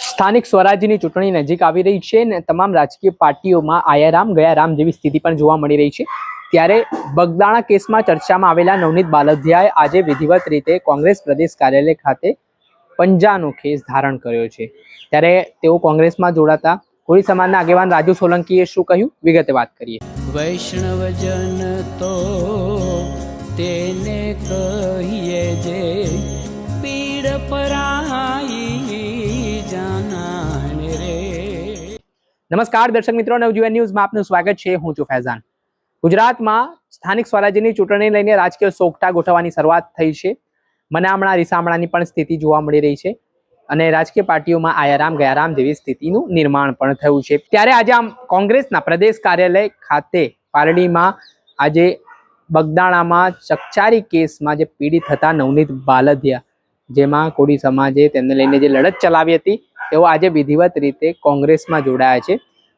સ્થાનિક સ્વરાજ્યની ચૂંટણી નજીક આવી રહી છે અને તમામ રાજકીય પાર્ટીઓમાં આયારામ ગયારામ જેવી સ્થિતિ પણ જોવા મળી રહી છે। ત્યારે બગદાણા કેસમાં ચર્ચામાં આવેલા નવનીત બાલદિયાએ આજે વિધિવત રીતે કોંગ્રેસ પ્રદેશ કાર્યાલય ખાતે પંજાનો કેસ ધારણ કર્યો છે। ત્યારે તેઓ કોંગ્રેસમાં જોડાતા કોળી સમાજના આગેવાન રાજુ સોલંકીએ શું કહ્યું, વિગતે વાત કરીએ। વૈષ્ણવજન તો તેને કહીએ જે પીડ પરાઈ જાનાને રે। નમસ્કાર દર્શક મિત્રો, નવજીવન ન્યૂઝમાં આપનું સ્વાગત છે। હું છું ફૈઝાન। ગુજરાતમાં સ્થાનિક સ્વરાજ્યની ચૂંટણી લઈને રાજકીય સોગઠા ગોઠવવાની શરૂઆત થઈ છે। મનામણા રીસામણાની પણ સ્થિતિ જોવા મળી રહી છે અને રાજકીય પાર્ટીઓમાં આયારામ ગયારામ જેવી સ્થિતિનું નિર્માણ પણ થયું છે। ત્યારે આજે આમ કોંગ્રેસના પ્રદેશ કાર્યાલય ખાતે પારડીમાં આજે બગદાણામાં ચકચારી કેસમાં જે પીડિત હતા નવનીત બાલદિયા, જેમાં કોળી સમાજે તેમને લઈને જે લડત ચલાવી હતી, તેઓ આજે વિધિવત રીતે કોંગ્રેસમાં જોડાયા છે।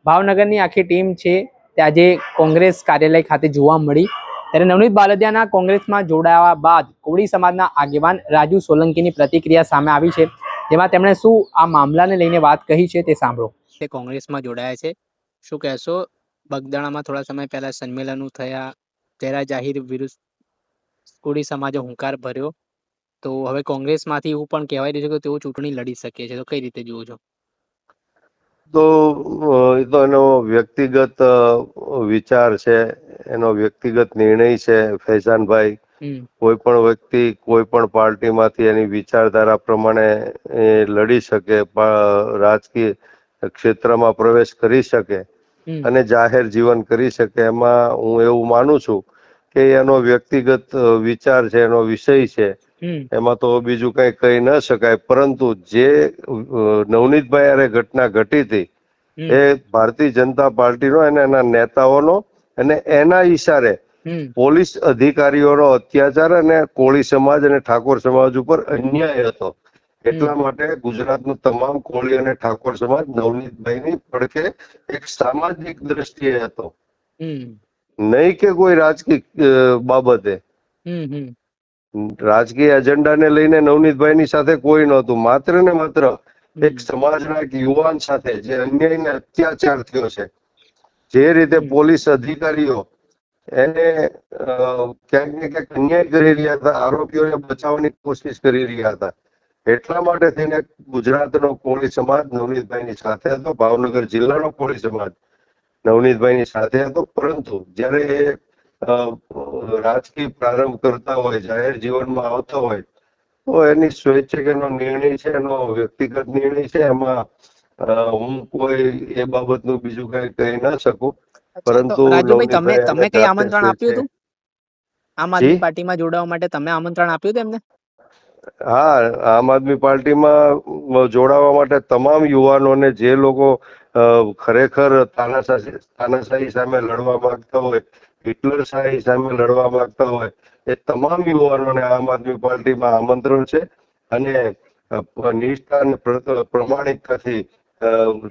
ભાવનગરની આખી ટીમ છે તે આજે કોંગ્રેસ કાર્યાલય ખાતે જોવા મળી। ત્યારે નવનીત બાલદિયાના કોંગ્રેસમાં જોડાવા બાદ કોળી સમાજના આગેવાન રાજુ સોલંકીની પ્રતિક્રિયા સામે આવી છે, જેમાં તેમણે શું આ મામલાને લઈને વાત કહી છે તે સાંભળો। તે કોંગ્રેસમાં જોડાયા છે, શું કહેશો? બગદાણામાં થોડા સમય પહેલા સંમેલનો થયા, તેરા જાહેર વિરુદ્ધ કોળી સમાજે હુંકાર ભર્યો, તો હવે કોંગ્રેસમાંથી એવું પણ કહેવાય રહ્યું છે કે તેઓ ચૂંટણી લડી શકે છે, તો કઈ રીતે જુઓ છો? તો એ તો એનો વ્યક્તિગત વિચાર છે, એનો વ્યક્તિગત નિર્ણય છે ફૈઝાનભાઈ। કોઈ પણ વ્યક્તિ કોઈ પણ પાર્ટીમાંથી એની વિચારધારા પ્રમાણે એ લડી શકે, રાજકીય ક્ષેત્રમાં પ્રવેશ કરી શકે અને જાહેર જીવન કરી શકે। એમાં હું એવું માનું છું કે એનો વ્યક્તિગત વિચાર છે, એનો વિષય છે, એમાં તો બીજું કઈ કહી ન શકાય। પરંતુ જે નવનીતભાઈ હારે ઘટના ઘટી હતી એ ભારતીય જનતા પાર્ટીનો અને એના નેતાઓનો અને એના ઈશારે પોલીસ અધિકારીઓનો અત્યાચાર અને કોળી સમાજ અને ઠાકોર સમાજ ઉપર અન્યાય હતો। એટલા માટે ગુજરાતનું તમામ કોળી અને ઠાકોર સમાજ નવનીતભાઈની પડખે એક સામાજિક દ્રષ્ટિએ હતો, નહીં કે કોઈ રાજકીય બાબતે। રાજકીય એજન્ડાને લઈને નવનીતભાઈની સાથે કોઈ નહોતું, માત્ર ને માત્ર એક સમાજના એક યુવાન સાથે જે અન્યાય ને અત્યાચાર થયો છે, જે રીતે પોલીસ અધિકારીઓ એને ક્યાંક ને ક્યાંક અન્યાય કરી રહ્યા હતા, આરોપીઓને બચાવવાની કોશિશ કરી રહ્યા હતા, એટલા માટે થઈને ગુજરાતનો કોળી સમાજ નવનીતભાઈની સાથે હતો, ભાવનગર જિલ્લાનો કોળી સમાજ નવનીતભાઈની સાથે હતો। પરંતુ જયારે એ રાજકીય પ્રારંભ કરતા હોય, જાહેર જીવનમાં આવતા હોય, તો એની સ્વૈચ્છિક એનો નિર્ણય છે, એનો વ્યક્તિગત નિર્ણય છે। એમાં હું કોઈ એ બાબતનું બીજું કઈ કહી ના શકું। પરંતુ રાજુભાઈ, તમે કઈ આમંત્રણ આપ્યું હતું આમ આદમી પાર્ટીમાં જોડાવા માટે? તમે આમંત્રણ આપ્યું હતું એમને? હા, આમ આદમી પાર્ટીમાં જોડાવા માટે તમામ યુવાનોને, જે લોકો ખરેખર તાનાશાહી સામે લડવા માંગતા હોય, હિટલરશાહી સામે લડવા માંગતા હોય, એ તમામ યુવાનોને આમ આદમી પાર્ટીમાં આમંત્રણ છે। અને નિષ્ઠા અને પ્રમાણિકતાથી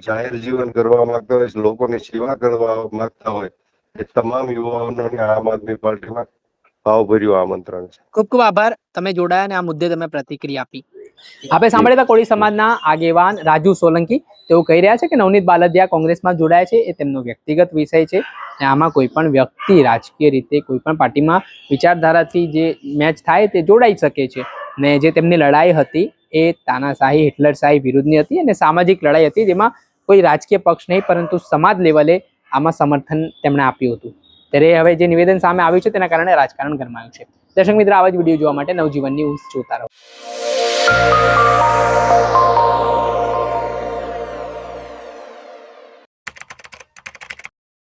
જાહેર જીવન કરવા માંગતા હોય, લોકોની સેવા કરવા માંગતા હોય, એ તમામ યુવાનોને આમ આદમી પાર્ટીમાં ભાવભર્યું આમંત્રણ છે। ખૂબ ખૂબ આભાર, તમે જોડાયા અને આ મુદ્દે તમે પ્રતિક્રિયા આપી। આપણે સાંભળ્યા કોળી સમાજના આગેવાન રાજુ સોલંકી, તેઓ કહી રહ્યા છે કે નવનીત બાલદિયા કોંગ્રેસમાં જોડાયા છે, એ તેમનો વ્યક્તિગત વિષય છે અને આમાં કોઈ પણ વ્યક્તિ રાજકીય રીતે કોઈ પણ પાર્ટીમાં વિચારધારાથી જે મેચ થાય તે જોડાઈ શકે છે। ને જે તેમની લડાઈ હતી એ તાનાશાહી હિટલરશાહી વિરુદ્ધની હતી અને સામાજિક લડાઈ હતી, જેમાં કોઈ રાજકીય પક્ષ નહીં પરંતુ સમાજ લેવલે આમાં સમર્થન તેમણે આપ્યું હતું। ત્યારે હવે જે નિવેદન સામે આવ્યું છે તેના કારણે રાજકારણ ગરમાયું છે। દર્શક મિત્ર, આવા જ વિડીયો જોવા માટે નવજીવન ન્યૂઝ જોતા રહો।